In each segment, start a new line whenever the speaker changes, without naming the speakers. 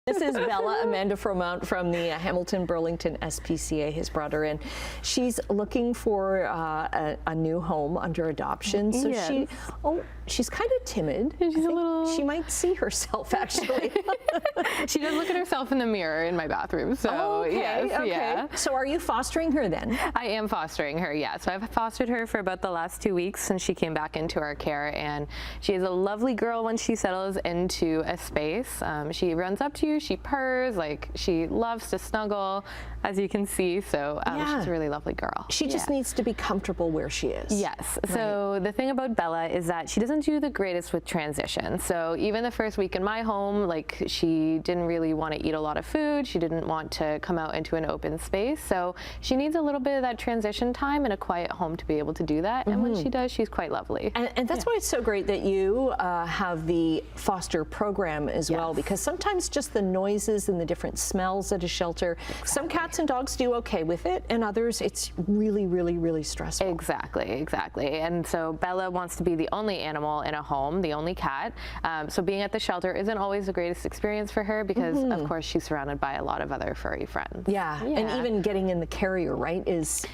This is Bella. Amanda Froment from the Hamilton Burlington SPCA has brought her in. She's looking for a new home under adoption. So
Yes.
she's kind of timid.
She's a little.
She might see herself actually.
She does look at herself in the mirror in my bathroom. So yes, yeah.
So are you fostering her then?
I am fostering her, yeah. So I've fostered her for about the last 2 weeks since she came back into our care, and she is a lovely girl when she settles into a space. She runs up to you, she purrs, like she loves to snuggle, as you can see. So she's a really lovely girl.
She just needs to be comfortable where she is.
Yes. So the thing about Bella is that she doesn't do the greatest with transition. So even the first week in my home, like she didn't really want to eat a lot of food. She didn't want to come out into an open space. So she needs a little bit of that transition time in a quiet home to be able to do that. And when she does, she's quite lovely.
And that's why it's so great that you have the foster program as well, because sometimes just the noises and the different smells at a shelter, some cats and dogs do okay with it, and others it's really, really, really stressful.
Exactly. And so Bella wants to be the only animal in a home, the only cat. So being at the shelter isn't always the greatest experience for her because, of course, she's surrounded by a lot of other furry friends.
Yeah. And even getting in the carrier, right, is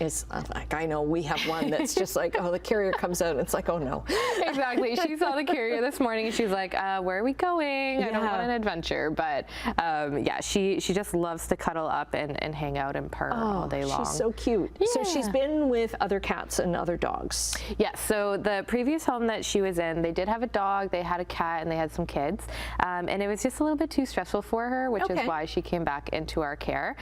like, I know we have one that's just like, oh, the carrier comes out and it's like, oh no.
Exactly. She saw the carrier this morning and she's like, where are we going? I don't want an adventure. But yeah, she just loves to cuddle up and hang out and purr all day long.
She's so cute.
Yeah.
So she's been with other cats and other dogs.
Yes. So the previous home that she was in, they did have a dog, they had a cat, and they had some kids. And it was just a little bit too stressful for her, which is why she came back into our care.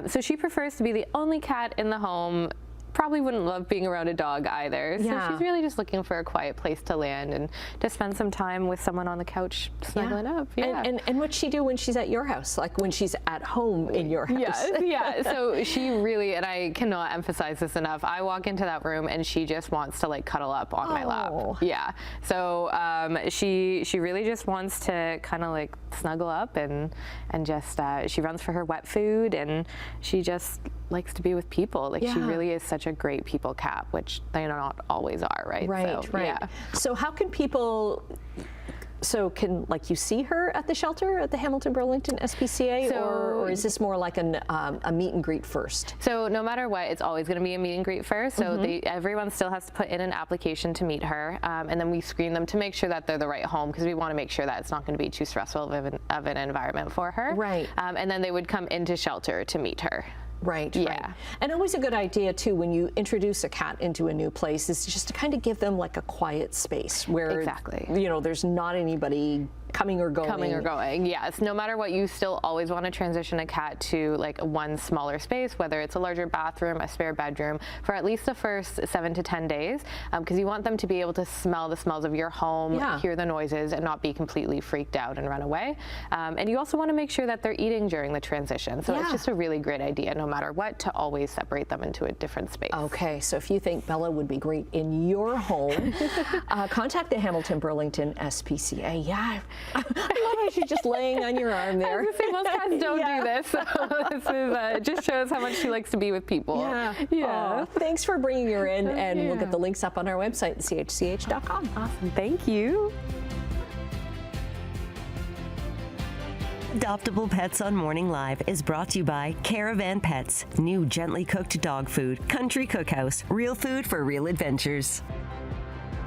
So she prefers to be the only cat in the home. Probably wouldn't love being around a dog either. So she's really just looking for a quiet place to land and to spend some time with someone on the couch snuggling up. Yeah.
And what's she do when she's at your house? Like when she's at home in your house?
Yes, yeah. So she really, and I cannot emphasize this enough, I walk into that room and she just wants to like cuddle up on my lap. Yeah. So she really just wants to kind of like snuggle up and just, she runs for her wet food and she just likes to be with people. Like she really is such a great people cat, which they not always are, right?
Right.
Yeah.
So how can people, can like you see her at the shelter at the Hamilton Burlington SPCA, or is this more like a meet and greet first?
So no matter what, it's always going to be a meet and greet first. So everyone still has to put in an application to meet her, and then we screen them to make sure that they're the right home, because we want to make sure that it's not going to be too stressful of an environment for her.
Right.
And then they would come into shelter to meet her.
Right.
Yeah.
Right. And always a good idea too when you introduce a cat into a new place is just to kind of give them like a quiet space where there's not anybody coming or going.
Yes. No matter what, you still always want to transition a cat to like one smaller space, whether it's a larger bathroom, a spare bedroom, for at least the first 7 to 10 days, because you want them to be able to smell the smells of your home, hear the noises, and not be completely freaked out and run away. And you also want to make sure that they're eating during the transition. So it's just a really great idea, no matter what, to always separate them into a different space.
Okay. So if you think Bella would be great in your home, contact the Hamilton Burlington SPCA. Yeah. I love how she's just laying on your arm there.
I was gonna say, most cats don't do this, so this is, just shows how much she likes to be with people.
Yeah. Thanks for bringing her in, and we'll get the links up on our website, chch.com.
Awesome. Thank you.
Adoptable Pets on Morning Live is brought to you by Caravan Pets, new gently cooked dog food, country cookhouse, real food for real adventures.